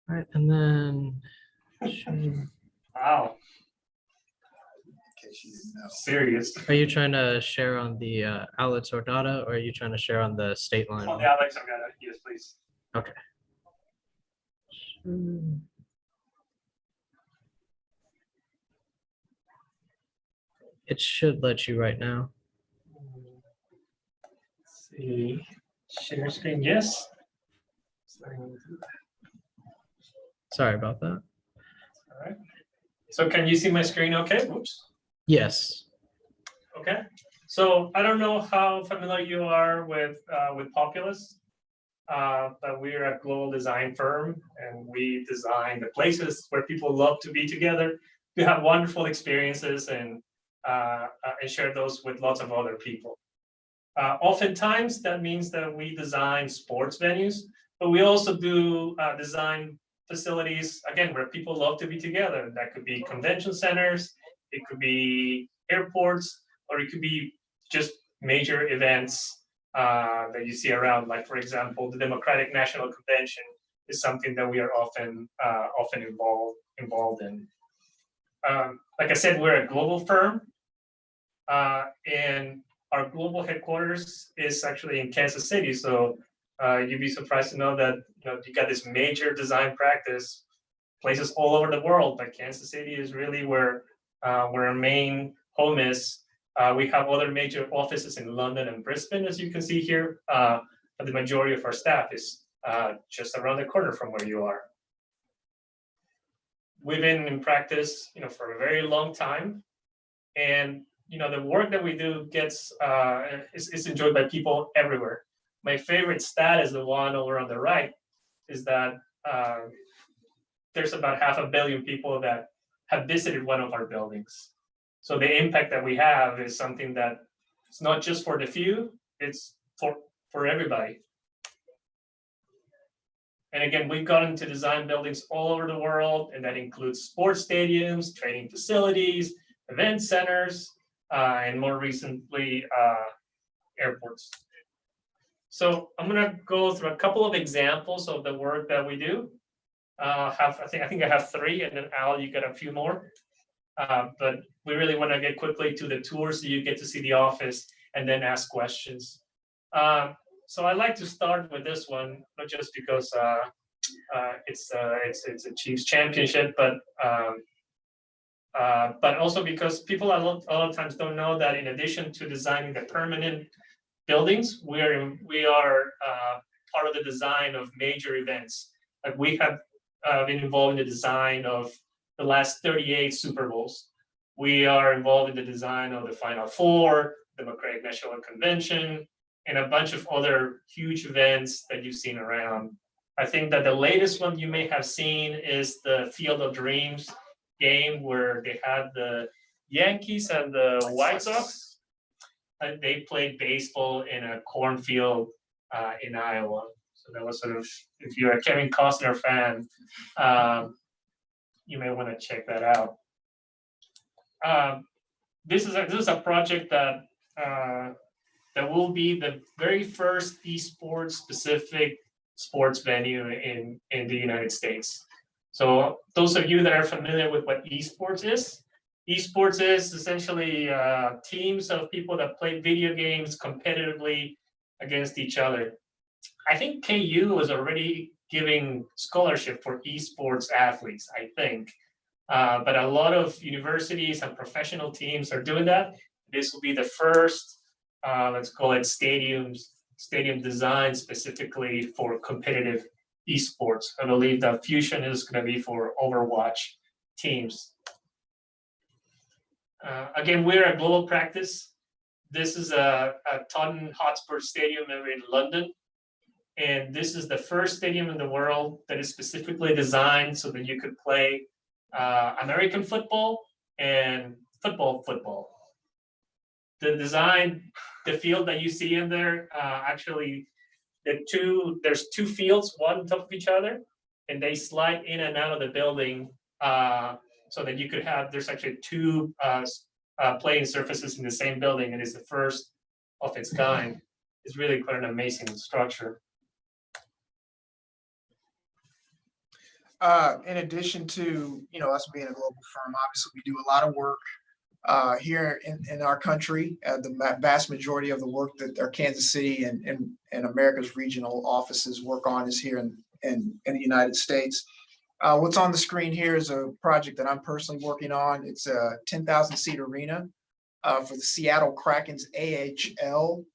All right, and then Wow, In case you didn't know. serious. are you trying to share on the outlets or data, or are you trying to share on the state line? Oh, yeah, Alex, I've got it. Yes, please. Okay. It should let you right now. Let's see, share screen, yes. Sorry about that. All right. So can you see my screen okay? Whoops. Yes. Okay. So I don't know how familiar you are with Populous, but we're a global design firm, and we design the places where people love to be together, to have wonderful experiences, and share those with lots of other people. Oftentimes, that means that we design sports venues, but we also do design facilities, again, where people love to be together. That could be convention centers, it could be airports, or it could be just major events that you see around. Like, for example, the Democratic National Convention is something that we are often involved in. Like I said, we're a global firm, and our global headquarters is actually in Kansas City. So you'd be surprised to know that you got this major design practice, places all over the world, but Kansas City is really where our main home is. We have other major offices in London and Brisbane, as you can see here, but the majority of our staff is just around the corner from where you are. We've been in practice, for a very long time, and the work that we do is enjoyed by people everywhere. My favorite stat is the one over on the right, is that there's about 500 million people that have visited one of our buildings. So the impact that we have is something that it's not just for the few, it's for everybody. And again, we've gotten to design buildings all over the world, and that includes sports stadiums, training facilities, event centers, and more recently, airports. So I'm gonna go through a couple of examples of the work that we do. I think I have 3, and then Al, you got a few more. But we really want to get quickly to the tours so you get to see the office and then ask questions. So I like to start with this one, not just because it's a Chiefs championship, but also because people a lot of times don't know that in addition to designing the permanent buildings, we are part of the design of major events. Like, we have been involved in the design of the last 38 Super Bowls. We are involved in the design of the Final Four, the Democratic National Convention, and a bunch of other huge events that you've seen around. I think that the latest one you may have seen is the Field of Dreams game, where they had the Yankees and the White Sox. And they played baseball in a cornfield in Iowa. So that was sort of, if you're a Kevin Costner fan, you may want to check that out. This is a project that will be the very first esports specific sports venue in the United States. So those of you that are familiar with what esports is essentially teams of people that play video games competitively against each other. I think KU was already giving scholarship for esports athletes, I think. But a lot of universities and professional teams are doing that. This will be the first, let's call it stadium design specifically for competitive esports. I believe that Fusion is going to be for Overwatch teams. Again, we're a global practice. This is a Tottenham Hotspur Stadium in London. And this is the first stadium in the world that is specifically designed so that you could play American football and football. The design, the field that you see in there, actually, there's 2 fields, one on top of each other, and they slide in and out of the building so that you could have, there's actually 2 playing surfaces in the same building, and it's the first of its kind. It's really quite an amazing structure. In addition to, us being a global firm, obviously we do a lot of work here in our country. The vast majority of the work that our Kansas City and America's regional offices work on is here in the United States. What's on the screen here is a project that I'm personally working on. It's a 10,000 seat arena for the Seattle Kraken's AHL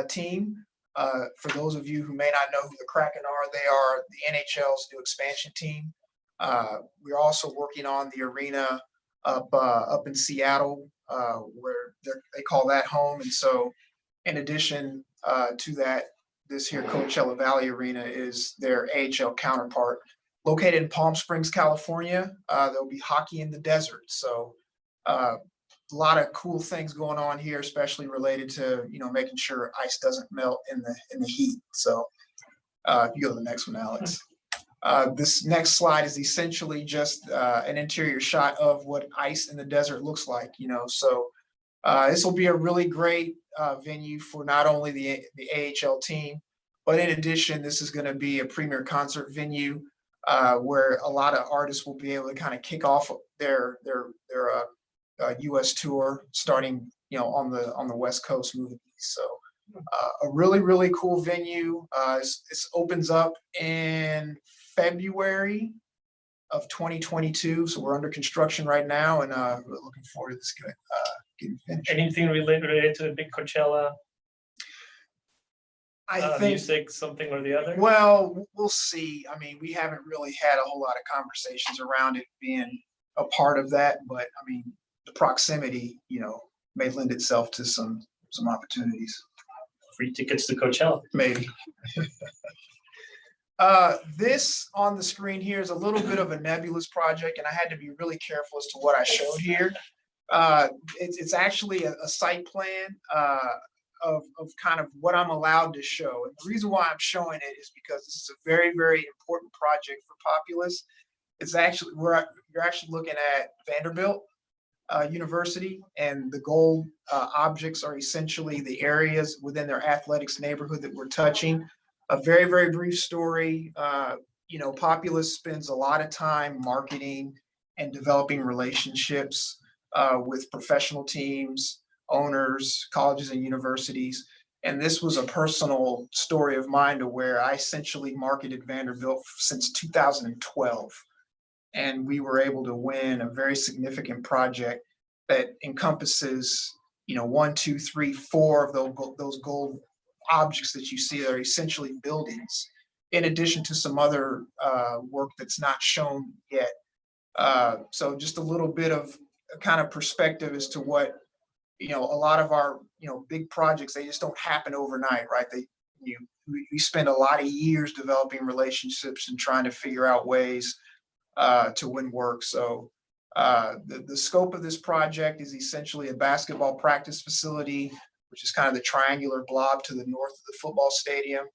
team. For those of you who may not know who the Kraken are, they are the NHL's new expansion team. We're also working on the arena up in Seattle, where they call that home. And so, in addition to that, this here Coachella Valley Arena is their AHL counterpart. Located in Palm Springs, California, there'll be hockey in the desert. So a lot of cool things going on here, especially related to making sure ice doesn't melt in the heat. So you go to the next one, Alex. This next slide is essentially just an interior shot of what ice in the desert looks like. So this will be a really great venue for not only the AHL team, but in addition, this is going to be a premier concert venue where a lot of artists will be able to kind of kick off their U.S. tour, starting on the West Coast, moving east. So a really, really cool venue. This opens up in February of 2022. So we're under construction right now, and we're looking forward to this getting finished. Anything related to the big Coachella? I think music, something or the other? Well, we'll see. I mean, we haven't really had a whole lot of conversations around it being a part of that, but I mean, the proximity, may lend itself to some opportunities. Free tickets to Coachella. Maybe. This on the screen here is a little bit of a nebulous project, and I had to be really careful as to what I showed here. It's actually a site plan of kind of what I'm allowed to show. And the reason why I'm showing it is because this is a very, very important project for Populous. It's actually, you're actually looking at Vanderbilt University, and the gold objects are essentially the areas within their athletics neighborhood that we're touching. A very, very brief story. Populous spends a lot of time marketing and developing relationships with professional teams, owners, colleges, and universities. And this was a personal story of mine to where I essentially marketed Vanderbilt since 2012. And we were able to win a very significant project that encompasses, 1, 2, 3, 4 of those gold objects that you see are essentially buildings, in addition to some other work that's not shown yet. So just a little bit of kind of perspective as to what, a lot of our, big projects, they just don't happen overnight, right? We spend a lot of years developing relationships and trying to figure out ways to win work. So the scope of this project is essentially a basketball practice facility, which is kind of the triangular blob to the north of the football stadium.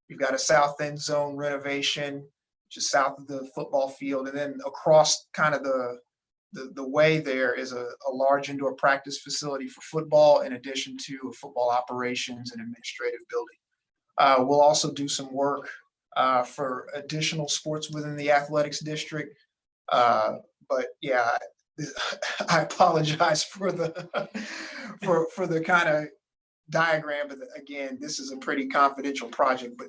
You've got a south end zone renovation, which is south of the football field. And then across kind of the way there is a large indoor practice facility for football, in addition to a football operations and administrative building. We'll also do some work for additional sports within the athletics district. But yeah, I apologize for the for the kind of diagram. But again, this is a pretty confidential project, but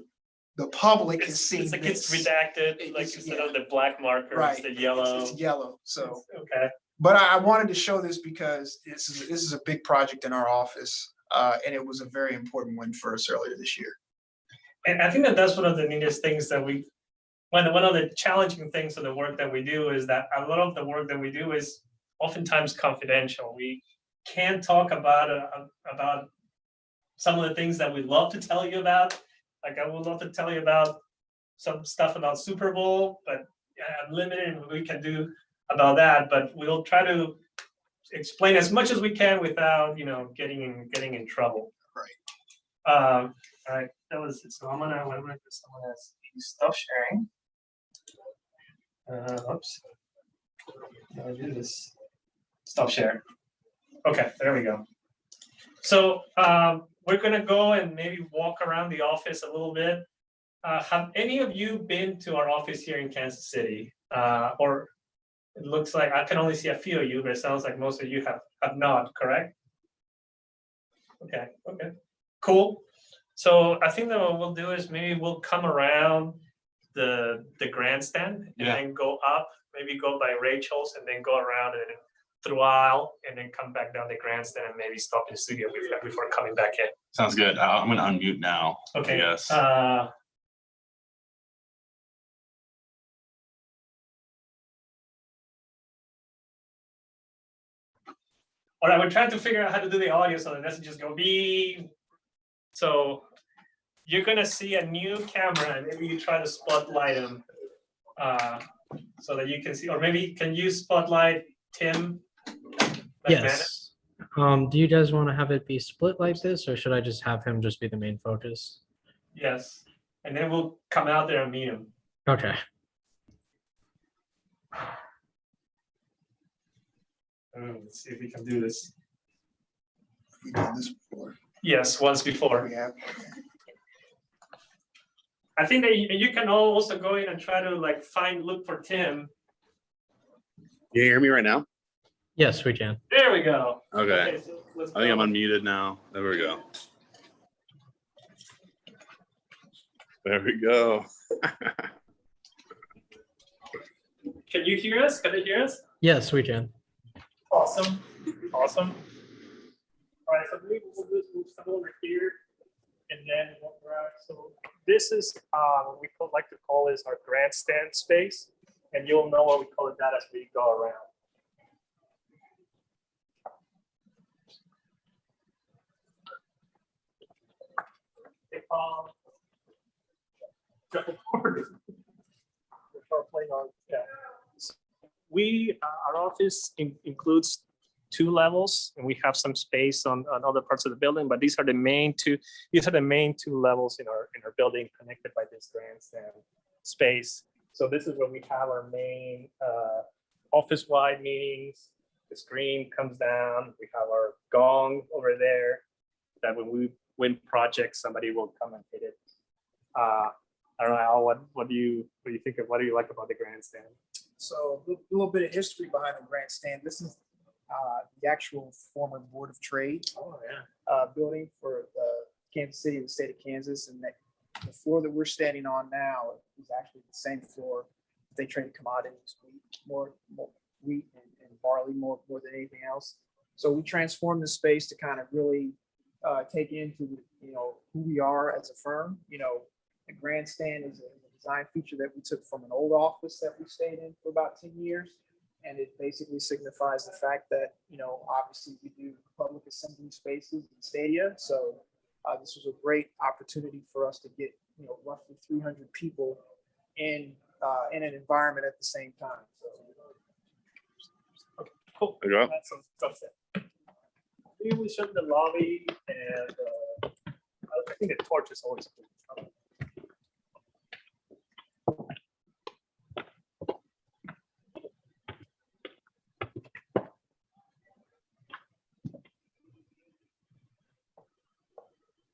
the public has seen it's like this. it's redacted, like instead of the black marker, Right. it's the yellow. It's yellow. So okay. But I wanted to show this because this is a big project in our office, and it was a very important win for us earlier this year. And I think that's one of the neatest things that one of the challenging things of the work that we do is that a lot of the work that we do is oftentimes confidential. We can't talk about some of the things that we'd love to tell you about. Like I would love to tell you about some stuff about Super Bowl, but I'm limited in what we can do about that. But we'll try to explain as much as we can without, getting in trouble. Right. All right. That was it. So I'm gonna if someone has stop sharing. Oops. I'll do this. Stop sharing. Okay, there we go. So we're gonna go and maybe walk around the office a little bit. Have any of you been to our office here in Kansas City? Or it looks like I can only see a few of you, but it sounds like most of you have not, correct? Okay, cool. So I think that what we'll do is maybe we'll come around the grandstand and then go up, maybe go by Rachel's and then go around and then through aisle and then come back down the grandstand and maybe stop in the studio before coming back in. Sounds good. I'm gonna unmute now. Okay. Yes. All right, we're trying to figure out how to do the audio so that it doesn't just go beep. So you're gonna see a new camera and maybe you try to spotlight them so that you can see, or maybe can you spotlight Tim? Yes. Do you guys want to have it be split like this, or should I just have him just be the main focus? Yes, and then we'll come out there and meet him. Okay. Let's see if we can do this. We've done this before. Yes, once before. We have. I think that you can also go in and try to like look for Tim. You hear me right now? Yes, we can. There we go. Okay. So let's I think I'm go. unmuted now. There we go. There we go. Can you hear us? Can they hear us? Yes, we can. Awesome. All right, so maybe we'll just move some over here, and then what we're at. So this is what we like to call is our grandstand space, and you'll know what we call it that as we go around. Our office includes 2 levels, and we have some space on other parts of the building, but these are the main two levels in our building connected by this grandstand space. So this is where we have our main office-wide meetings. The screen comes down. We have our gong over there that when we win projects, somebody will come and hit it. I don't know, Al, what do you think of, what do you like about the grandstand? So a little bit of history behind the grandstand. This is the actual former Board of Trade Oh, yeah. building for Kansas City, the state of Kansas. And the floor that we're standing on now is actually the same floor they traded commodities, more wheat and barley more than anything else. So we transformed the space to kind of really take into who we are as a firm. The grandstand is a design feature that we took from an old office that we stayed in for about 10 years. And it basically signifies the fact that, obviously we do public assembly spaces and stadia. So this was a great opportunity for us to get, roughly 300 people in an environment at the same time. So, Okay, cool. There you go. That's some stuff there. Maybe we show the lobby, and I think the torch is always good.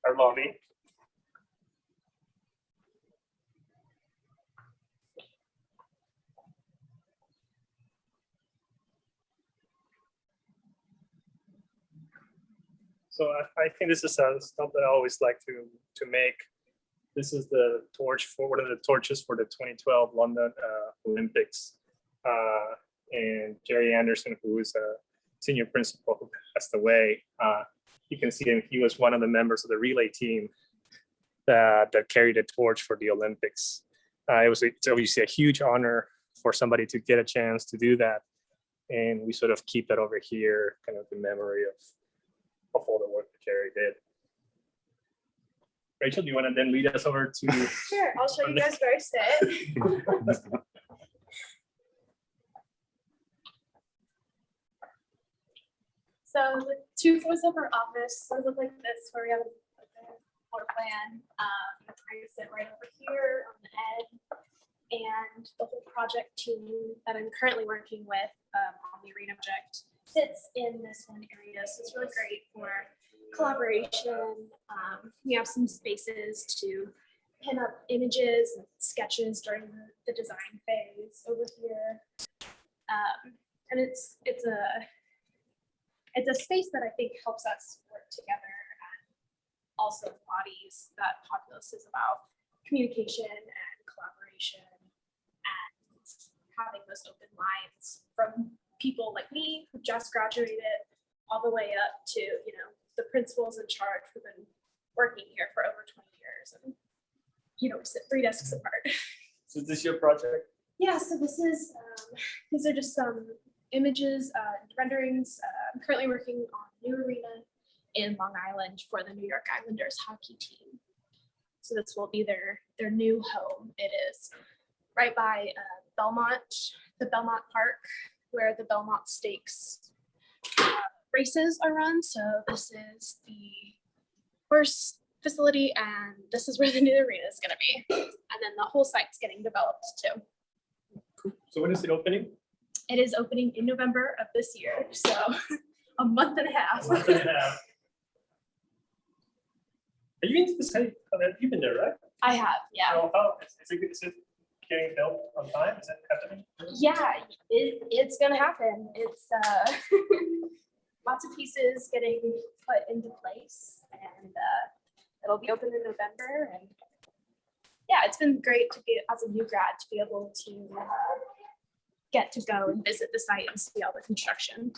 Our lobby. So I think this is stuff that I always like to make. This is the torch for one of the torches for the 2012 London Olympics. And Jerry Anderson, who is a senior principal who passed away, you can see him. He was one of the members of the relay team that carried a torch for the Olympics. It's obviously a huge honor for somebody to get a chance to do that. And we sort of keep that over here, kind of the memory of all the work that Jerry did. Rachel, do you want to then lead us over to? Sure, I'll show you guys where I sit. So the 2 floors of our office sort of look like this, where we have a floor plan. I sit right over here on the edge, and the whole project team that I'm currently working with on the arena project sits in this one area. So it's really great for collaboration. We have some spaces to pin up images and sketches during the design phase over here. And it's a space that I think helps us work together and also embodies that Populous is about communication and collaboration and having those open lines from people like me who just graduated all the way up to, the principals in charge who've been working here for over 20 years and, we sit 3 desks apart. So is this your project? Yeah, so this is, these are just some images, renderings. I'm currently working on a new arena in Long Island for the New York Islanders hockey team. So this will be their new home. It is right by the Belmont Park, where the Belmont Stakes races are run. So this is the first facility, and this is where the new arena is going to be. And then the whole site's getting developed too. So when is it opening? It is opening in November of this year, so a month and a half. A month and a half. Are you into the site? You've been there, right? I have, yeah. So how is it getting built on time? Is it happening? Yeah, it's gonna happen. It's lots of pieces getting put into place, and it'll be open in November. And yeah, it's been great to be, as a new grad, to be able to get to go and visit the site and see all the construction.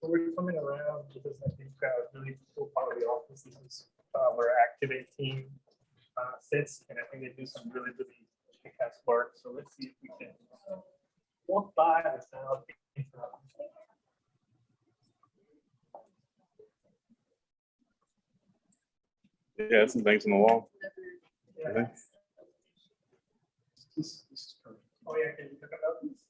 So we're coming around because I think a really cool part of the office is where Activate team sits, and I think they do some really kick-ass work. So let's see if we can walk by without interrupting. Yeah, some things on the wall. Yeah. Okay. This is perfect. Oh yeah, can you talk about this?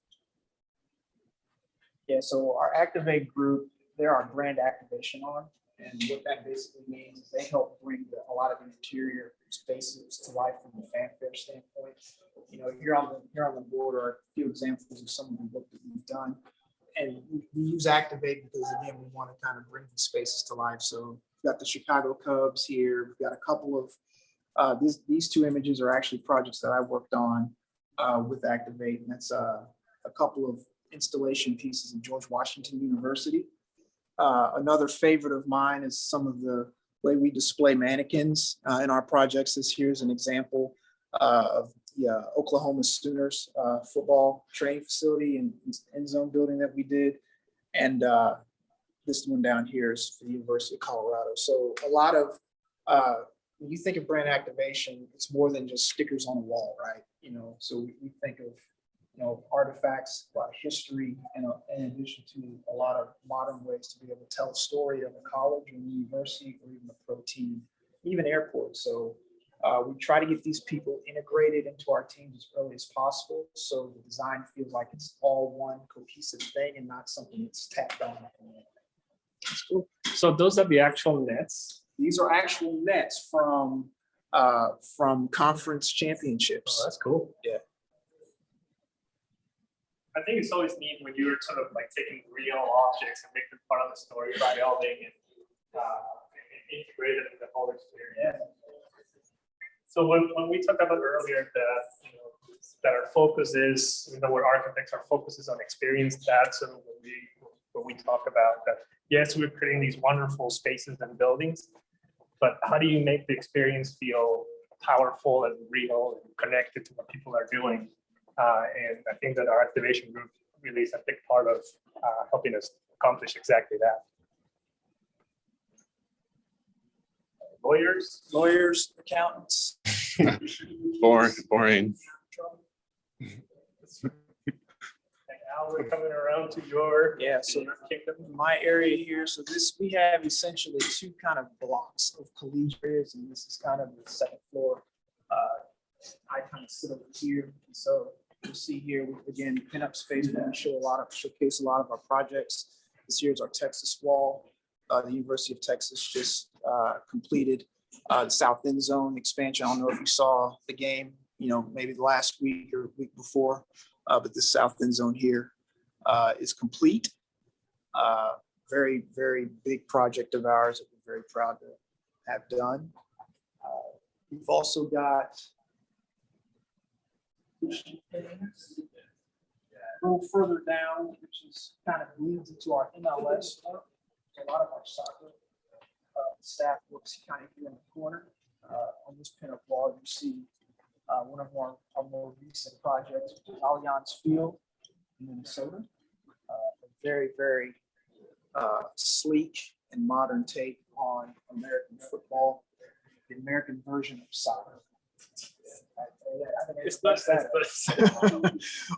Yeah, so our Activate group, they're our brand activation arm. And what that basically means is they help bring a lot of the interior spaces to life from the fanfare standpoint. Here on the board are a few examples of some of the work that we've done. And we use Activate because, again, we want to kind of bring these spaces to life. So we've got the Chicago Cubs here. We've got a couple of, these 2 images are actually projects that I worked on with Activate. And that's a couple of installation pieces of George Washington University. Another favorite of mine is some of the way we display mannequins in our projects. This here's an example of the Oklahoma Sooners football training facility and end zone building that we did. And this one down here is for the University of Colorado. So a lot of, when you think of brand activation, it's more than just stickers on a wall, right? So we think of artifacts, a lot of history, and in addition to a lot of modern ways to be able to tell a story of a college or university or even a pro team, even airports. So we try to get these people integrated into our teams as early as possible, so the design feels like it's all one cohesive thing and not something that's tacked on. That's cool. So those are the actual nets. These are actual nets from conference championships. Oh, that's cool. Yeah. I think it's always neat when you're sort of like taking real objects and make them part of the story by building and integrate it in the whole experience. Yeah. So when we talked about earlier that that our focus is, we're architects, our focus is on experience. That's when we talk about that. Yes, we're creating these wonderful spaces and buildings, but how do you make the experience feel powerful and real and connected to what people are doing? And I think that our activation group really is a big part of helping us accomplish exactly that. Lawyers, accountants. Boring. And now we're coming around to your kingdom. My area here, so we have essentially 2 kind of blocks of collegiate areas, and this is kind of the second floor. I kind of sit over here, and so you'll see here, again, pinup space where we showcase a lot of our projects. This here is our Texas wall. The University of Texas just completed the South End Zone expansion. I don't know if you saw the game, maybe the last week or week before, but the South End Zone here is complete. very, very big project of ours that we're very proud to have done. We've also got a little further down, which is kind of leads into our MLS. A lot of our soccer staff works kind of here in the corner. On this pinup wall, you see one of our more recent projects, which is Allianz Field in Minnesota. A very, very sleek and modern take on American football, the American version of soccer. It's not that.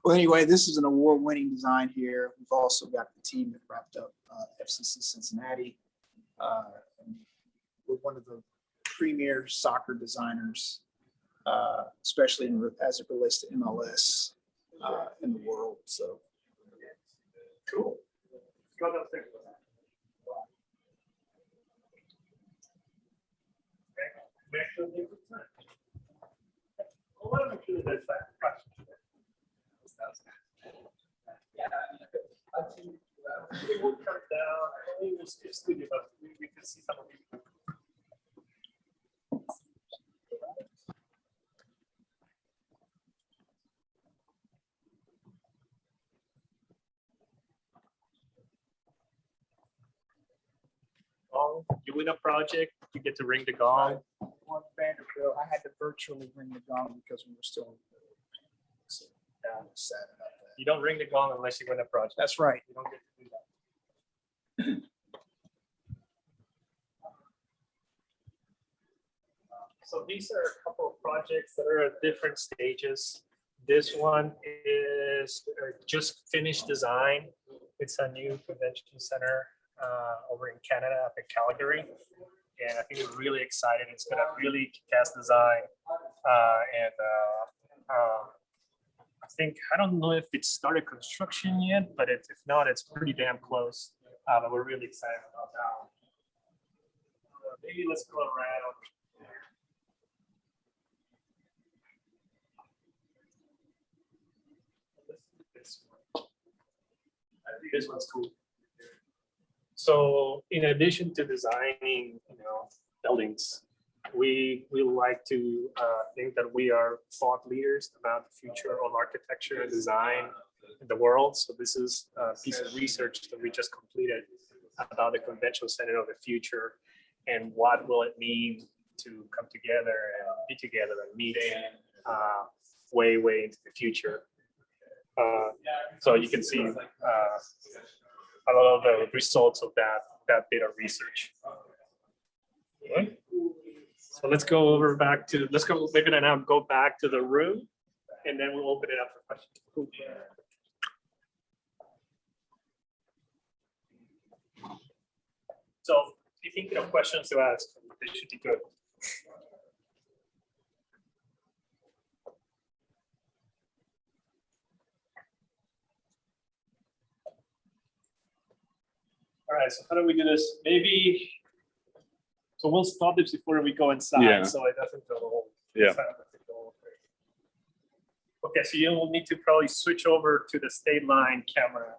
Well, anyway, this is an award-winning design here. We've also got the team that wrapped up FCC Cincinnati. We're one of the premier soccer designers, especially as it relates to MLS in the world. So Cool. Go downstairs. Well, what if we do this? It will come down. It will skip studio, but we can see some of it. You win a project, you get to ring the gong. on Vanderbilt, I had to virtually ring the gong because we were still. So, yeah, I'm sad about that. You don't ring the gong unless you win a project. That's right. You don't get to do that. So these are a couple of projects that are at different stages. This one is just finished design. It's a new convention center over in Canada, up in Calgary. And I think we're really excited. It's got a really kick-ass design. I don't know if it started construction yet, but if not, it's pretty damn close. But we're really excited about that. Maybe let's go around. I think this one's cool. So in addition to designing, buildings, we like to think that we are thought leaders about the future of architecture and design in the world. So this is a piece of research that we just completed about the convention center of the future and what will it mean to come together and be together and meet way into the future. So you can see a lot of the results of that bit of research. Okay. So let's go over back to, we're gonna now go back to the room and then we'll open it up for questions. So if you think of questions to ask, they should be good. All right, so how do we do this? Maybe, so we'll stop this before we go inside, Yeah. so it doesn't go. Yeah. Okay, so you'll need to probably switch over to the state line camera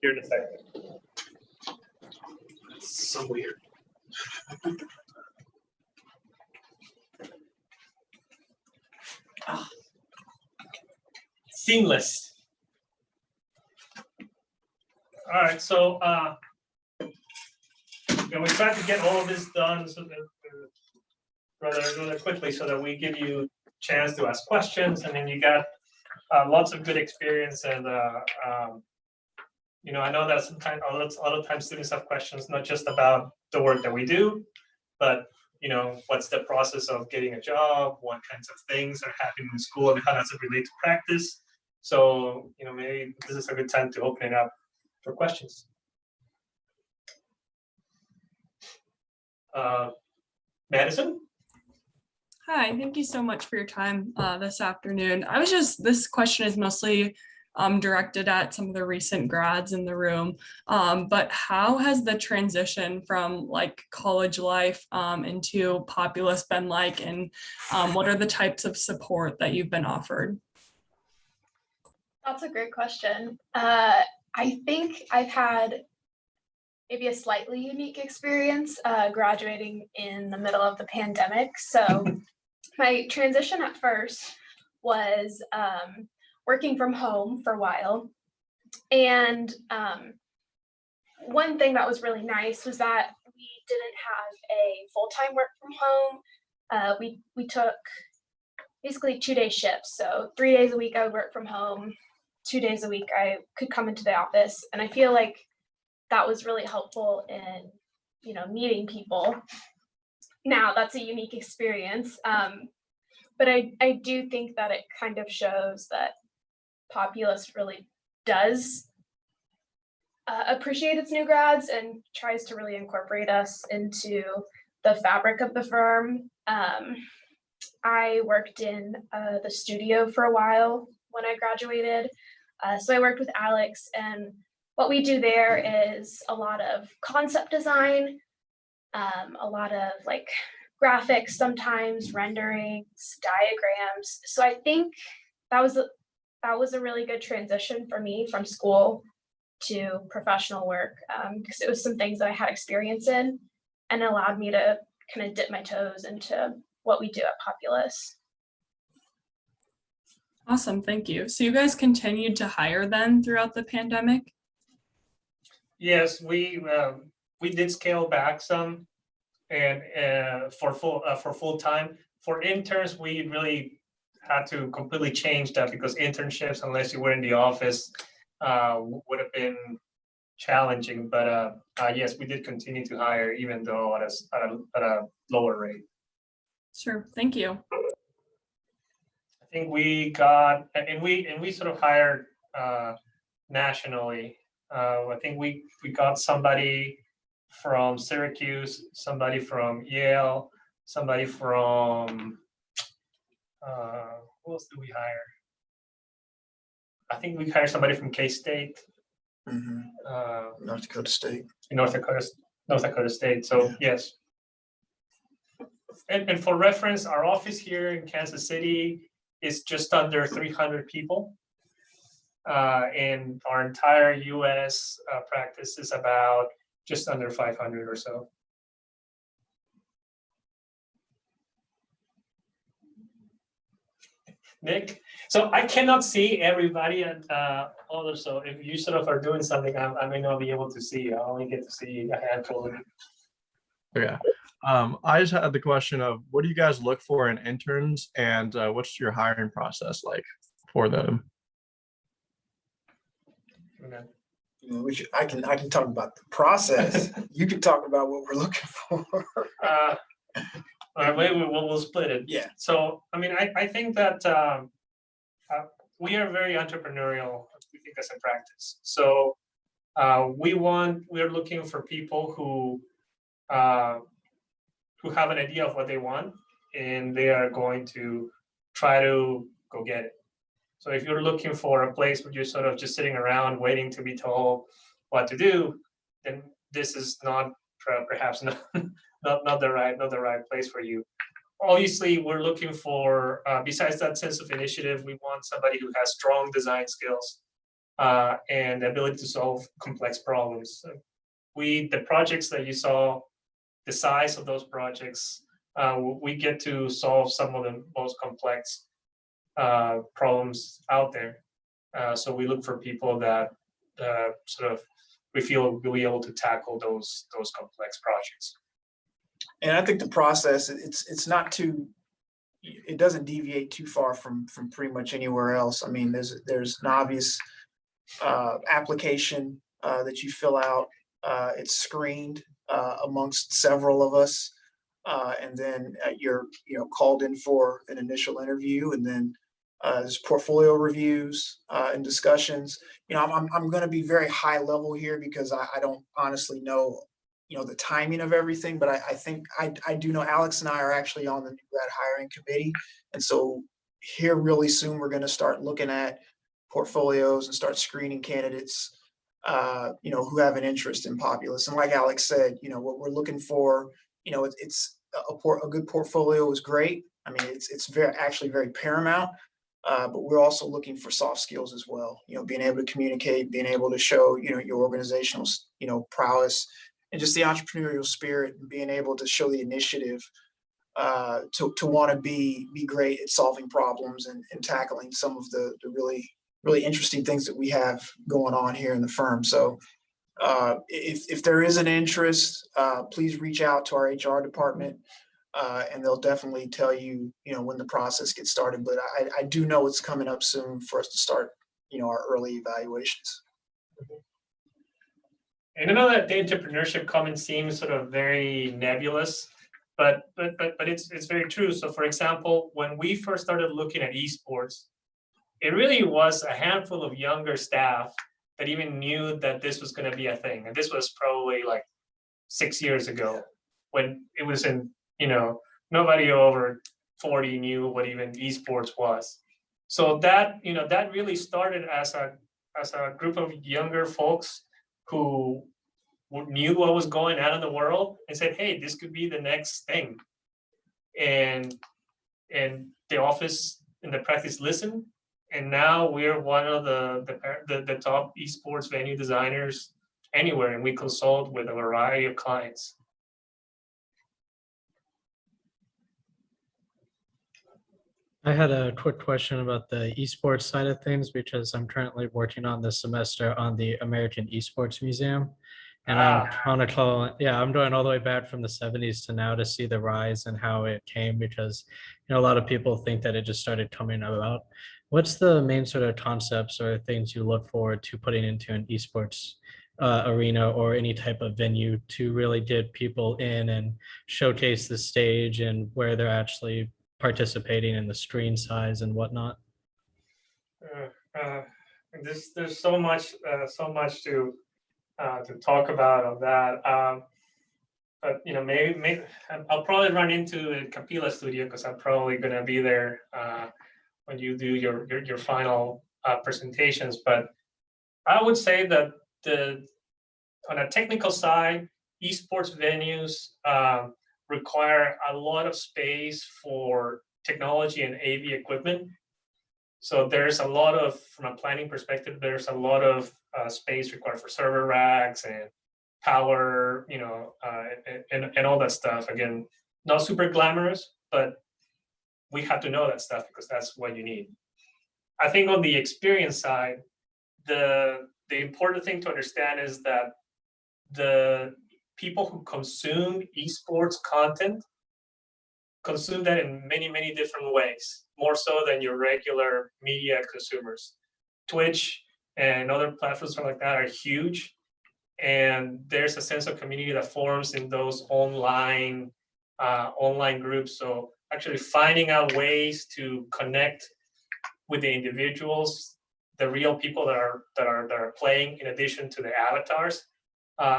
here in a second. It's so weird. Seamless. All right, so we tried to get all of this done so that rather quickly so that we give you a chance to ask questions, and then you got lots of good experience. And I know that sometimes a lot of times students have questions not just about the work that we do, but what's the process of getting a job, what kinds of things are happening in school, and how does it relate to practice. So maybe this is a good time to open it up for questions. Madison? Hi, thank you so much for your time this afternoon. This question is mostly directed at some of the recent grads in the room, but how has the transition from college life into Populous been like, and what are the types of support that you've been offered? That's a great question. I think I've had maybe a slightly unique experience graduating in the middle of the pandemic. So my transition at first was working from home for a while. And one thing that was really nice was that we didn't have a full-time work from home. We took basically 2-day shifts. So 3 days a week I would work from home. 2 days a week I could come into the office. And I feel like that was really helpful in, meeting people. Now that's a unique experience. But I do think that it kind of shows that Populous really does appreciate its new grads and tries to really incorporate us into the fabric of the firm. I worked in the studio for a while when I graduated. So I worked with Alex, and what we do there is a lot of concept design, a lot of like graphics, sometimes renderings, diagrams. So I think that was a really good transition for me from school to professional work, because it was some things that I had experience in and it allowed me to kind of dip my toes into what we do at Populous. Awesome, thank you. So you guys continued to hire then throughout the pandemic? Yes, we did scale back some, and for full time. For interns, we really had to completely change that because internships, unless you were in the office, would have been challenging. But yes, we did continue to hire, even though at a lower rate. Sure, thank you. I think we got, and we sort of hired nationally. I think we got somebody from Syracuse, somebody from Yale, somebody from who else did we hire? I think we hired somebody from K-State, North Dakota State. North Dakota State. So yes. And for reference, our office here in Kansas City is just under 300 people. And our entire US practice is about just under 500 or so. Nick, so I cannot see everybody at others. So if you sort of are doing something, I may not be able to see you. I only get to see a handful of you. Okay. I just had the question of what do you guys look for in interns, and what's your hiring process like for them? I can talk about the process. You can talk about what we're looking for. All right, we'll split it. Yeah. So, I mean, I think that we are very entrepreneurial, we think, as a practice. So we're looking for people who have an idea of what they want, and they are going to try to go get it. So if you're looking for a place where you're sort of just sitting around waiting to be told what to do, then this is perhaps not the right place for you. Obviously, we're looking for, besides that sense of initiative, we want somebody who has strong design skills and the ability to solve complex problems. The projects that you saw, the size of those projects, we get to solve some of the most complex problems out there. So we look for people that we feel will be able to tackle those complex projects. And I think the process, it's not too, it doesn't deviate too far from pretty much anywhere else. I mean, there's an obvious application that you fill out. It's screened amongst several of us, and then you're called in for an initial interview, and then there's portfolio reviews and discussions. I'm going to be very high level here because I don't honestly know the timing of everything, but I think I do know Alex and I are actually on the new grad hiring committee. And so here really soon, we're going to start looking at portfolios and start screening candidates, who have an interest in Populous. And like Alex said, what we're looking for, it's a good portfolio is great. I mean, it's actually very paramount. But we're also looking for soft skills as well, being able to communicate, being able to show, your organizational, prowess, and just the entrepreneurial spirit, and being able to show the initiative to want to be great at solving problems and tackling some of the really, really interesting things that we have going on here in the firm. So if there is an interest, please reach out to our HR department. And they'll definitely tell you, when the process gets started. But I do know it's coming up soon for us to start, our early evaluations. And I know that the entrepreneurship comment seems sort of very nebulous, but it's very true. So for example, when we first started looking at esports, it really was a handful of younger staff that even knew that this was going to be a thing. And this was probably like 6 years ago, when it was in, nobody over 40 knew what even esports was. So that, that really started as a group of younger folks who knew what was going on in the world and said, hey, this could be the next thing. And the office and the practice listened. And now we're one of the top esports venue designers anywhere, and we consult with a variety of clients. I had a quick question about the esports side of things, because I'm currently working on this semester on the American Esports Museum. And I'm chronicle, I'm going all the way back from the 70s to now to see the rise and how it came, because a lot of people think that it just started coming about. What's the main sort of concepts or things you look forward to putting into an esports arena or any type of venue to really get people in and showcase the stage and where they're actually participating in the screen size and whatnot? There's so much to talk about on that. But maybe I'll probably run into the Populous studio, because I'm probably going to be there when you do your final presentations. But I would say that on a technical side, esports venues require a lot of space for technology and AV equipment. So there's a lot of, from a planning perspective, there's a lot of space required for server racks and power, and all that stuff. Again, not super glamorous, but we have to know that stuff because that's what you need. I think on the experience side, the important thing to understand is that the people who consume esports content consume that in many, many different ways, more so than your regular media consumers. Twitch and other platforms like that are huge, and there's a sense of community that forms in those online groups. So actually finding out ways to connect with the individuals, the real people that are playing, in addition to the avatars,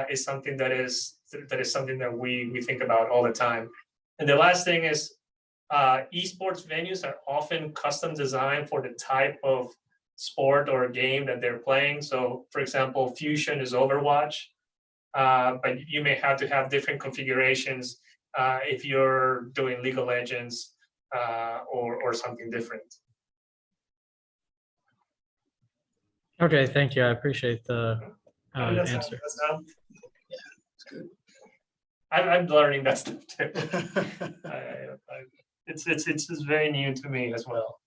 is something that is something that we think about all the time. And the last thing is, esports venues are often custom designed for the type of sport or game that they're playing. So, for example, Fusion is Overwatch, but you may have to have different configurations if you're doing League of Legends or something different. Okay, thank you. I appreciate the answer. It's good. I'm learning that stuff too. It's very new to me as well.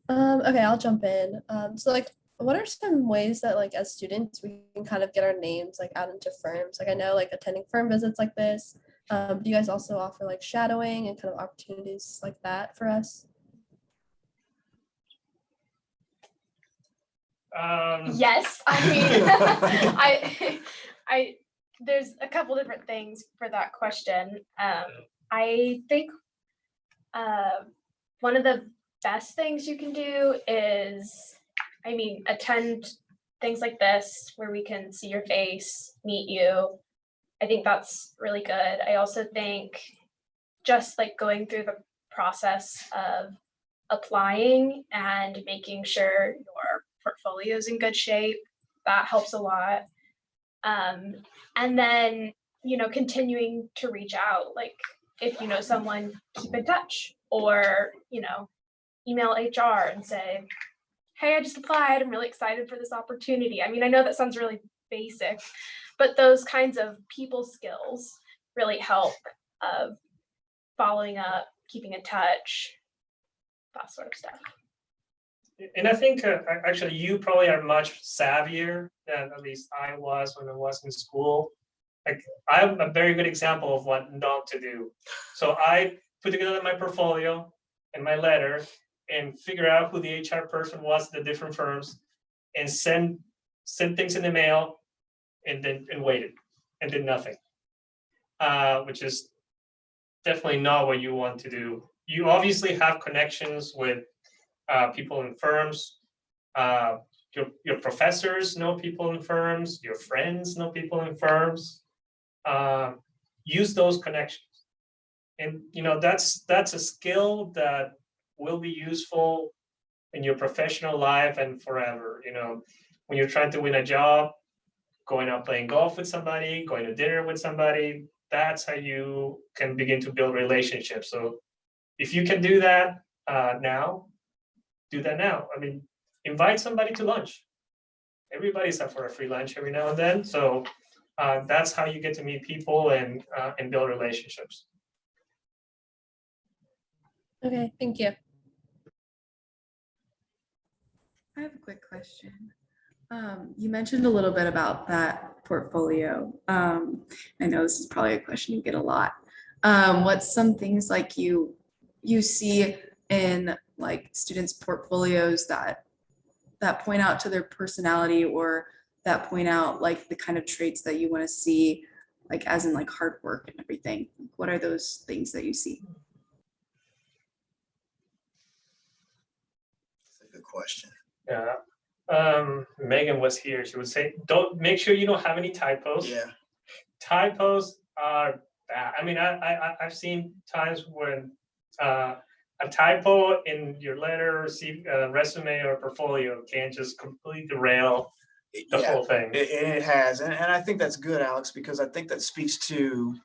Okay, I'll jump in. So like, what are some ways that like as students we can kind of get our names like out into firms? Like I know like attending firm visits like this. Do you guys also offer like shadowing and kind of opportunities like that for us? Yes, I mean, I there's a couple different things for that question. I think one of the best things you can do is, I mean, attend things like this where we can see your face, meet you. I think that's really good. I also think just like going through the process of applying and making sure your portfolio is in good shape, that helps a lot. And then, continuing to reach out, like if you know someone, keep in touch, or, you know, email HR and say, hey, I just applied. I'm really excited for this opportunity. I mean, I know that sounds really basic, but those kinds of people skills really help of following up, keeping in touch, that sort of stuff. And I think actually you probably are much savvier than at least I was when I was in school. Like I'm a very good example of what not to do. So I put together my portfolio and my letter and figure out who the HR person was at the different firms and send things in the mail and waited and did nothing. Which is definitely not what you want to do. You obviously have connections with people in firms. Your professors know people in firms. Your friends know people in firms. Use those connections, and you know that's a skill that will be useful in your professional life and forever. You know, when you're trying to win a job, going out playing golf with somebody, going to dinner with somebody, that's how you can begin to build relationships. So if you can do that now, do that now. I mean, invite somebody to lunch. Everybody's up for a free lunch every now and then. So that's how you get to meet people and build relationships. Okay, thank you. I have a quick question. You mentioned a little bit about that portfolio. I know this is probably a question you get a lot. What's some things like you see in like students' portfolios that point out to their personality, or that point out like the kind of traits that you want to see, like as in like hard work and everything? What are those things that you see? That's a good question. Yeah. Megan was here. She would say, "Don't make sure you don't have any typos." Yeah. Typos are bad. I mean, I've seen times when a typo in your letter, resume, or portfolio can just completely derail the whole thing. It has, and I think that's good, Alex, because I think that speaks to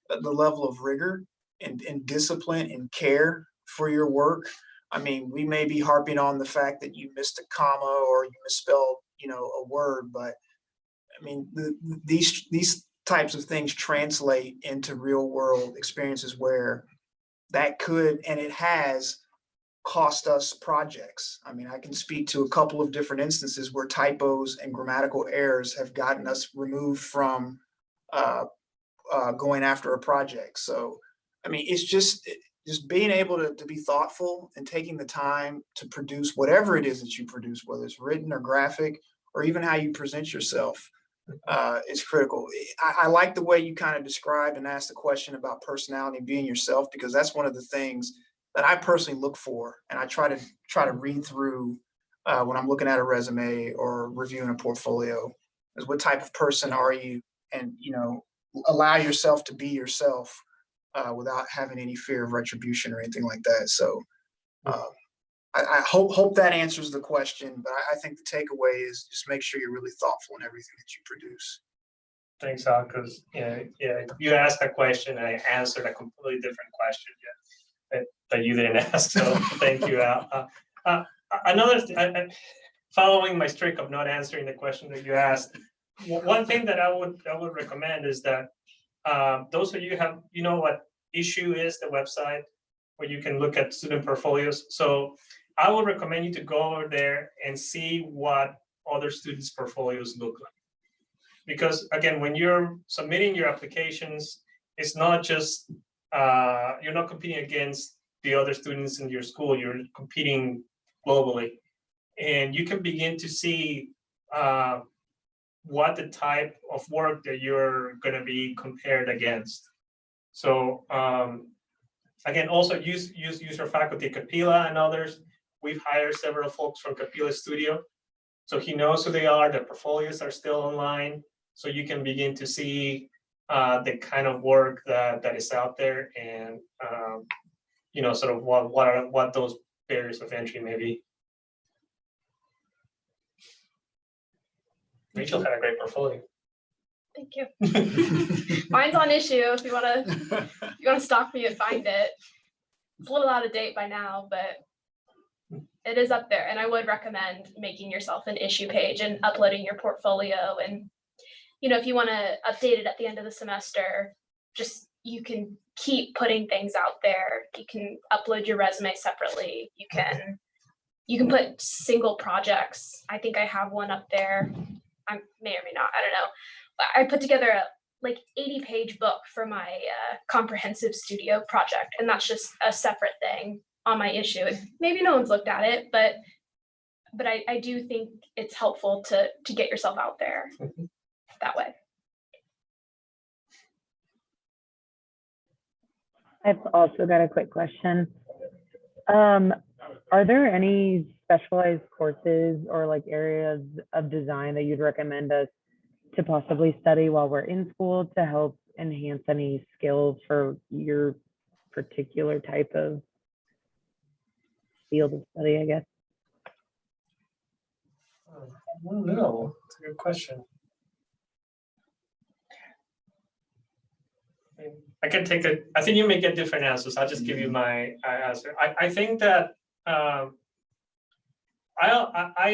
the level of rigor and discipline and care for your work. I mean, we may be harping on the fact that you missed a comma or you misspelled, you know, a word, but I mean, these types of things translate into real world experiences where that could, and it has, cost us projects. I mean, I can speak to a couple of different instances where typos and grammatical errors have gotten us removed from going after a project. So, I mean, it's just being able to be thoughtful and taking the time to produce whatever it is that you produce, whether it's written or graphic, or even how you present yourself, is critical. I like the way you kind of described and asked the question about personality and being yourself, because that's one of the things that I personally look for, and I try to read through when I'm looking at a resume or reviewing a portfolio, is what type of person are you, and you know, allow yourself to be yourself without having any fear of retribution or anything like that. So I hope that answers the question, but I think the takeaway is just make sure you're really thoughtful in everything that you produce. Thanks, Al, because you asked a question and I answered a completely different question that you didn't ask. So thank you, Al. Another following my streak of not answering the question that you asked, one thing that I would recommend is that those of you have, you know what Issue is, the website where you can look at student portfolios. So I would recommend you to go over there and see what other students' portfolios look like. Because again, when you're submitting your applications, it's not just, you're not competing against the other students in your school, you're competing globally. And you can begin to see what the type of work that you're gonna be compared against. So again, also use your faculty, Capilla and others. We've hired several folks from Capilla Studio. So he knows who they are, their portfolios are still online. So you can begin to see the kind of work that is out there, and you know, sort of what those barriers of entry may be. Rachel had a great portfolio. Thank you. Mine's on issue if you wanna stalk me and find it. It's a little out of date by now, but it is up there, and I would recommend making yourself an issue page and uploading your portfolio. And if you want to update it at the end of the semester, just you can keep putting things out there. You can upload your resume separately. You can put single projects. I think I have one up there. I may or may not, I don't know. But I put together a 80-page book for my comprehensive studio project, and that's just a separate thing on my issue. And maybe no one's looked at it, but I do think it's helpful to get yourself out there that way. I've also got a quick question. Are there any specialized courses or like areas of design that you'd recommend us to possibly study while we're in school to help enhance any skills for your particular type of field of study, I guess? I don't know. It's a good question. I can take it. I think you may get different answers. I'll just give you my answer. I think that I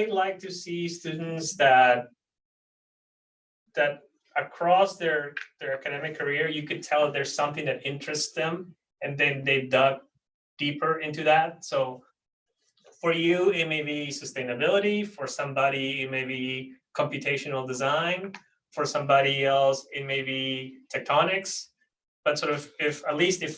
like to see students that across their academic career, you could tell there's something that interests them, and then they dug deeper into that. So for you, it may be sustainability. For somebody, it may be computational design. For somebody else, it may be tectonics. But sort of if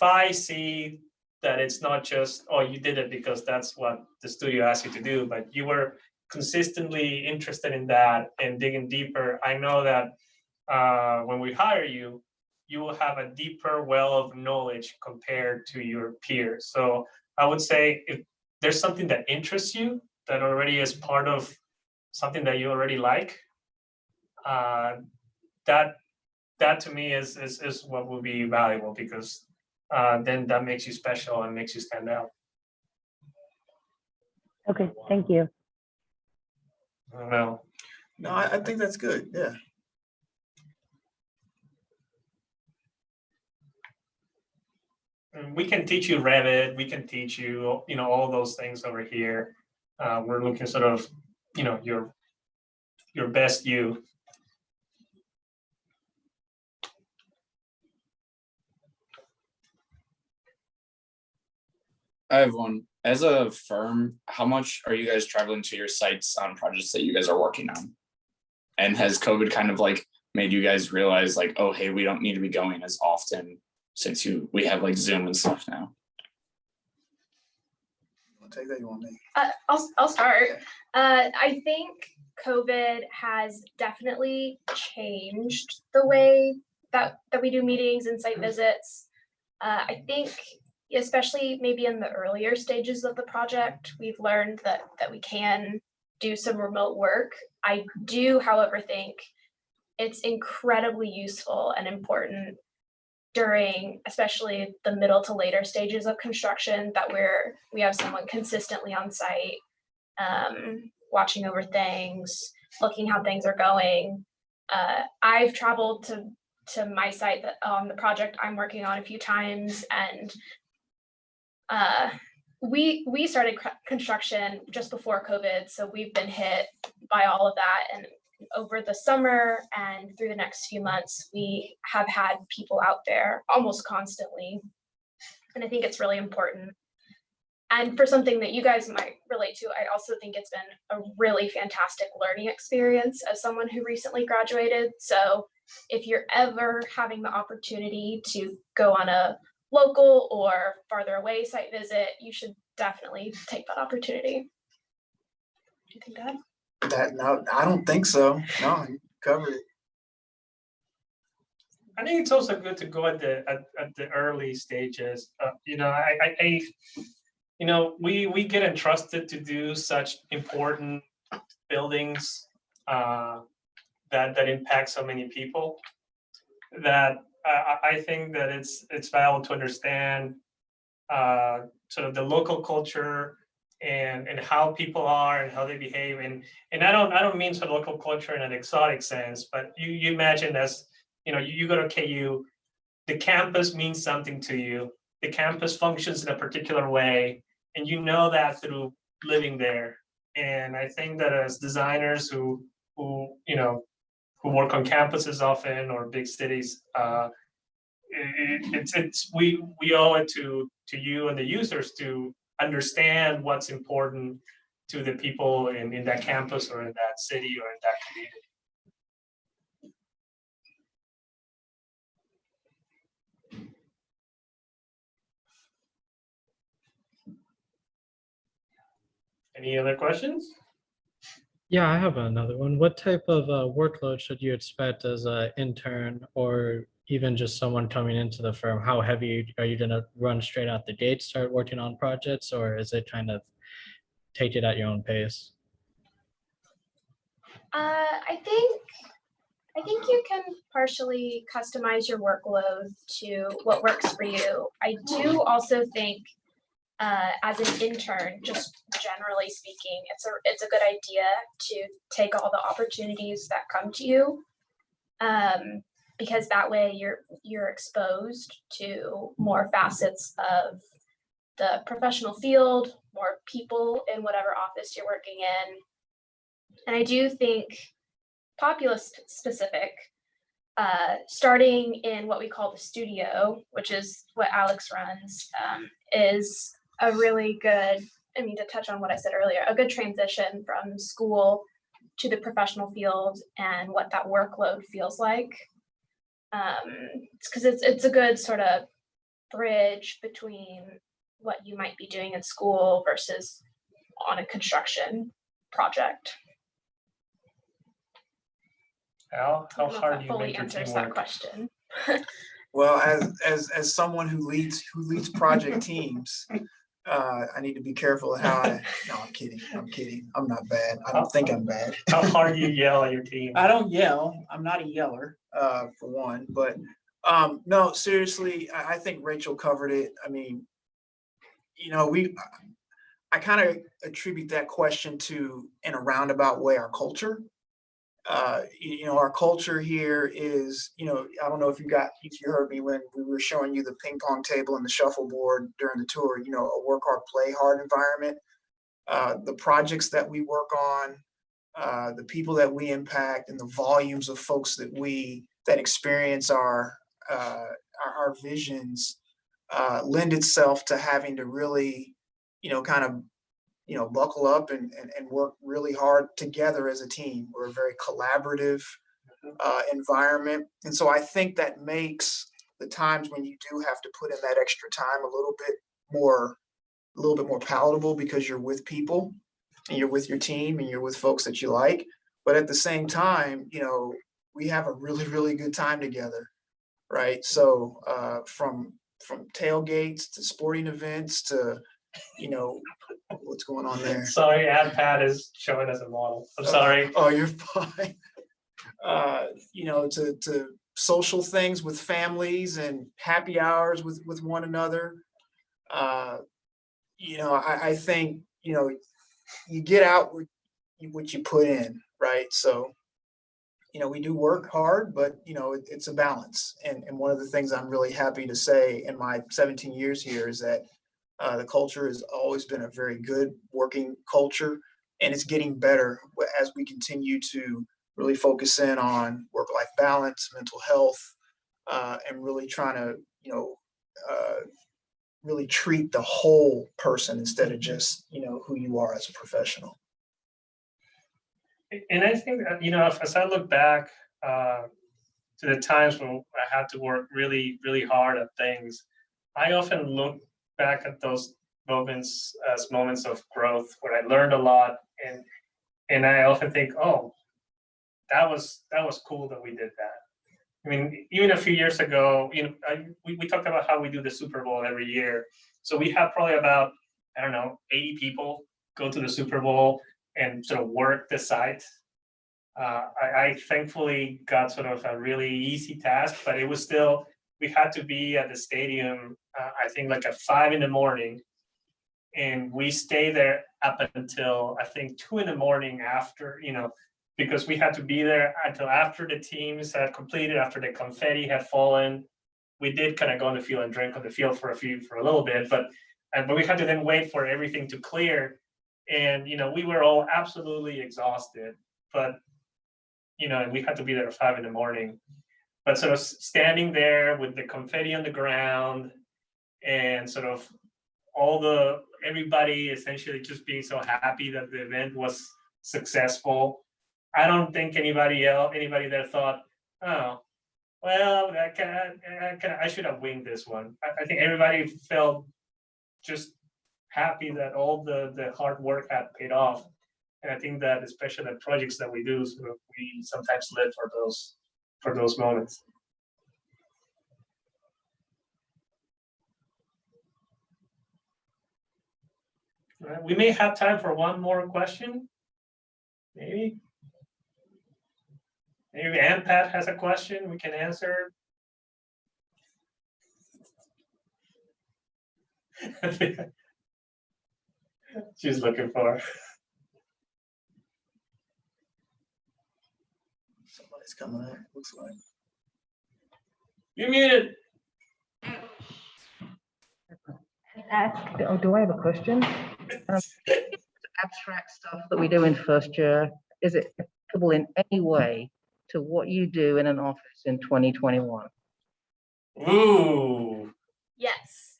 I see that it's not just, oh, you did it because that's what the studio asked you to do, but you were consistently interested in that and digging deeper, I know that when we hire you, you will have a deeper well of knowledge compared to your peers. So I would say if there's something that interests you, that already is part of something that you already like, that to me is what will be valuable, because then that makes you special and makes you stand out. Okay, thank you. I don't know. No, I think that's good. Yeah. And we can teach you Revit. We can teach you, all those things over here. We're looking sort of, your best you. I have one. As a firm, how much are you guys traveling to your sites on projects that you guys are working on? And has COVID kind of like made you guys realize like, oh, hey, we don't need to be going as often since we have like Zoom and stuff now? I'll take that. You want me? I'll start. I think COVID has definitely changed the way that we do meetings and site visits. I think especially maybe in the earlier stages of the project, we've learned that we can do some remote work. I do, however, think it's incredibly useful and important during especially the middle to later stages of construction that we have someone consistently on site, watching over things, looking how things are going. I've traveled to my site that on the project I'm working on a few times, and we started construction just before COVID, so we've been hit by all of that. And over the summer and through the next few months, we have had people out there almost constantly. And I think it's really important. And for something that you guys might relate to, I also think it's been a really fantastic learning experience as someone who recently graduated. So if you're ever having the opportunity to go on a local or farther away site visit, you should definitely take that opportunity. Do you think that? No, I don't think so. No, you covered it. I think it's also good to go at the early stages. We get entrusted to do such important buildings that impact so many people, that I think that it's valuable to understand sort of the local culture and how people are and how they behave. And I don't mean sort of local culture in an exotic sense, but you imagine as you go to KU, the campus means something to you. The campus functions in a particular way, and you know that through living there. And I think that as designers who work on campuses often or big cities, we owe it to you and the users to understand what's important to the people in that campus or in that city or in that community. Any other questions? Yeah, I have another one. What type of workload should you expect as an intern or even just someone coming into the firm? How heavy are you going to run straight out the gate, start working on projects, or is it kind of take it at your own pace? I think you can partially customize your workload to what works for you. I do also think as an intern, just generally speaking, it's a good idea to take all the opportunities that come to you, because that way you're exposed to more facets of the professional field, more people in whatever office you're working in. And I do think Populous specific, starting in what we call the studio, which is what Alex runs, is a really good, to touch on what I said earlier, a good transition from school to the professional field and what that workload feels like. Because it's a good sort of bridge between what you might be doing in school versus on a construction project. Al, how hard do you fully make your team answers that work? question. Well, as someone who leads project teams, I need to be careful of how no, I'm kidding. I'm not bad. I don't think I'm bad. How hard do you yell at your team? I don't yell. I'm not a yeller, for one, but no, seriously, I think Rachel covered it. I mean, I kind of attribute that question to, in a roundabout way, our culture. Our culture here is, I don't know if you heard me when we were showing you the ping pong table and the shuffleboard during the tour, a work hard, play hard environment. The projects that we work on, the people that we impact, and the volumes of folks that experience our visions lend itself to having to really, kind of buckle up and work really hard together as a team. We're a very collaborative environment. And so I think that makes the times when you do have to put in that extra time a little bit more palatable, because you're with people and you're with your team and you're with folks that you like. But at the same time, we have a really, really good time together. Right. So from tailgates to sporting events to, what's going on there? Sorry, Pat is showing us a model. I'm sorry. Oh, you're fine. To social things with families and happy hours with one another. I think, you get out what you put in, right? So, we do work hard, but, it's a balance. And one of the things I'm really happy to say in my 17 years here is that the culture has always been a very good working culture, and it's getting better as we continue to really focus in on work-life balance, mental health, and really trying to, really treat the whole person instead of just, who you are as a professional. And I think that, as I look back to the times when I had to work really, really hard at things, I often look back at those moments as moments of growth where I learned a lot, and I often think, oh, that was cool that we did that. I mean, even a few years ago, we talked about how we do the Super Bowl every year. So we have probably about, 80 people go to the Super Bowl and sort of work the site. I thankfully got sort of a really easy task, but it was still, we had to be at the stadium, I think like at 5 a.m. And we stay there up until I think 2 a.m. after, because we had to be there until after the teams had completed, after the confetti had fallen. We did kind of go on the field and drink on the field for a little bit, but we had to then wait for everything to clear. And, we were all absolutely exhausted, but, and we had to be there at 5 a.m. But sort of standing there with the confetti on the ground and sort of everybody essentially just being so happy that the event was successful. I don't think anybody there thought, oh, well, I should have winged this one. I think everybody felt just happy that all the hard work had paid off. And I think that especially the projects that we do, we sometimes live for those moments. All right, we may have time for one more question. Maybe Ann Pat has a question we can answer. She's looking for. Somebody's coming up, looks like. You muted. Do I have a question? Abstract stuff that we do in first year, is it applicable in any way to what you do in an office in 2021? Ooh. Yes.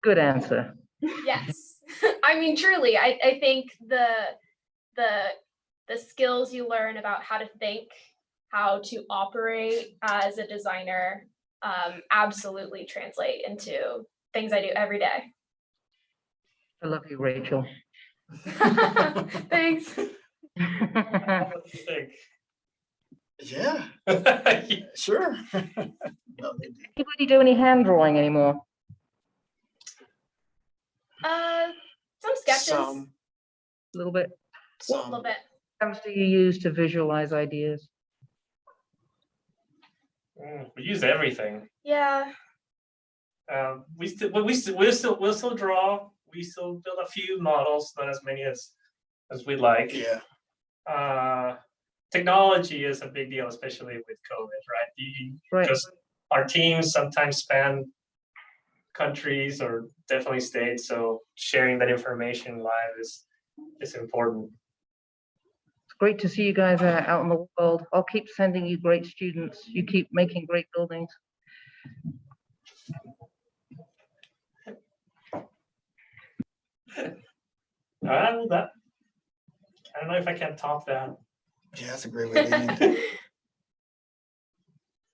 Good answer. Yes. I mean, truly, I think the skills you learn about how to think, how to operate as a designer, absolutely translate into things I do every day. I love you, Rachel. Thanks. What do you think? Yeah, sure. No, Anybody do any hand drawing anymore? Some sketches, Some, A little bit. a little bit. What else do you use to visualize ideas? We use everything. Yeah. We'll still draw. We still build a few models, not as many as we'd like. Yeah. Technology is a big deal, especially with COVID, right? Because our teams sometimes span countries or definitely states, so sharing that information live is important. It's great to see you guys out in the world. I'll keep sending you great students. You keep making great buildings. I don't know if I can top that. Yeah, that's a great way to end.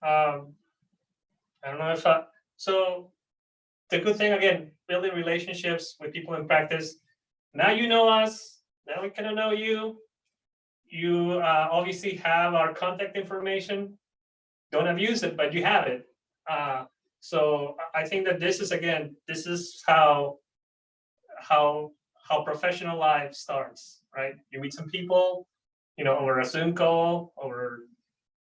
I don't know if so the good thing, again, building relationships with people in practice. Now you know us, now we kind of know you. You obviously have our contact information. Don't abuse it, but you have it. So I think that this is how professional life starts, right? You meet some people, over a Zoom call, over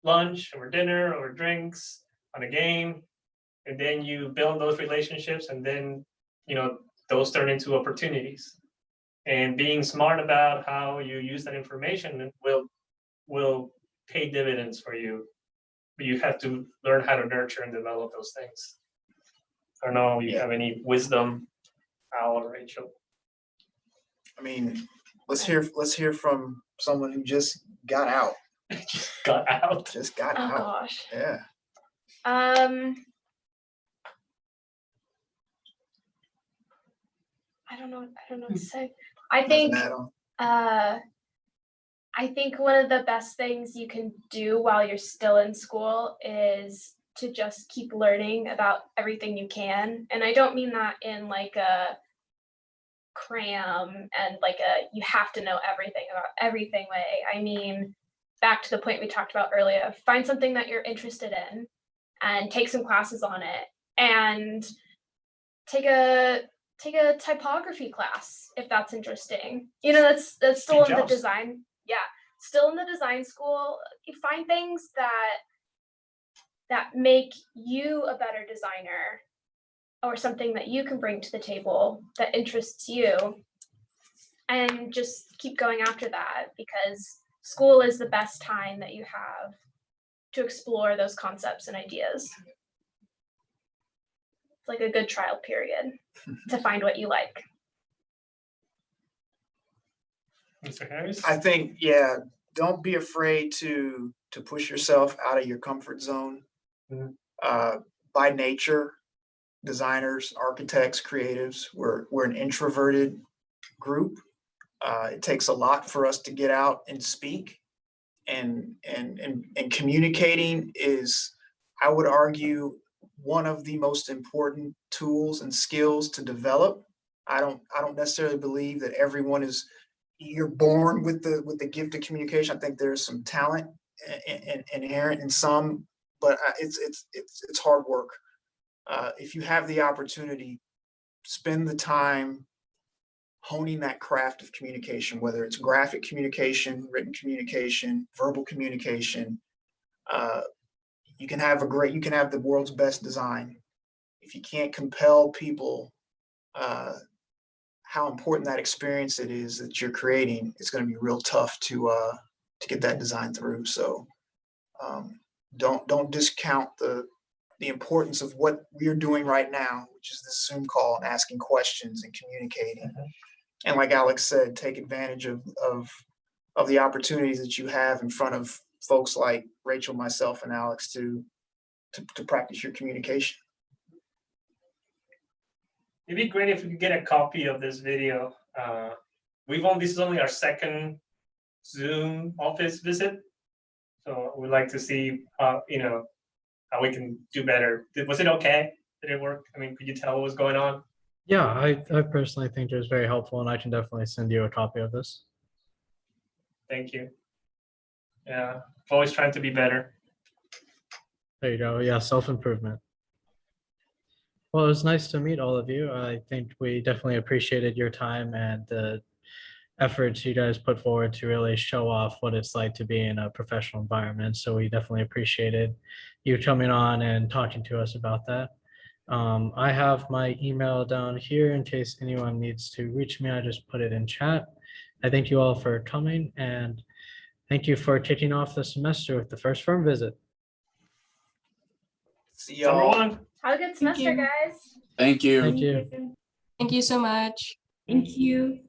lunch, over dinner, over drinks, on a game, and then you build those relationships, and then those turn into opportunities. And being smart about how you use that information will pay dividends for you. But you have to learn how to nurture and develop those things. I don't know if you have any wisdom, Al or Rachel. I mean, let's hear from someone who just got out. Just got out. Just got out. Gosh. Yeah. I don't know what to say. I think one of the best things you can do while you're still in school is to just keep learning about everything you can. And I don't mean that in like a cram and like you have to know everything about everything way. I mean, back to the point we talked about earlier, find something that you're interested in and take some classes on it, and take a typography class if that's interesting. That's still in the design. Yeah, still in the design school. You find things that make you a better designer, or something that you can bring to the table that interests you, and just keep going after that, because school is the best time that you have to explore those concepts and ideas. It's like a good trial period to find what you like. Mr. Harris? I think, yeah, don't be afraid to push yourself out of your comfort zone. Mhm. By nature, designers, architects, creatives, we're an introverted group. It takes a lot for us to get out and speak, and communicating is, I would argue, one of the most important tools and skills to develop. I don't necessarily believe that everyone you're born with the gift of communication. I think there's some talent inherent in some, but it's hard work. If you have the opportunity, spend the time honing that craft of communication, whether it's graphic communication, written communication, verbal communication. You can have the world's best design. If you can't compel people how important that experience it is that you're creating, it's going to be real tough to get that design through. So don't discount the importance of what we're doing right now, which is this Zoom call and asking questions and communicating. And like Alex said, take advantage of the opportunities that you have in front of folks like Rachel, myself, and Alex to practice your communication. It'd be great if we could get a copy of this video. This is only our second Zoom office visit. So we'd like to see how we can do better. Was it okay? Did it work? I mean, could you tell what was going on? Yeah, I personally think it was very helpful, and I can definitely send you a copy of this. Thank you. Yeah, always trying to be better. There you go. Yeah, self-improvement. Well, it was nice to meet all of you. I think we definitely appreciated your time and the efforts you guys put forward to really show off what it's like to be in a professional environment. So we definitely appreciated you coming on and talking to us about that. I have my email down here in case anyone needs to reach me. I just put it in chat. I thank you all for coming, and thank you for kicking off the semester with the first firm visit. See Number y'all. one. Have a good semester, you. guys. Thank you. Thank you. Thank you so much. Thank you.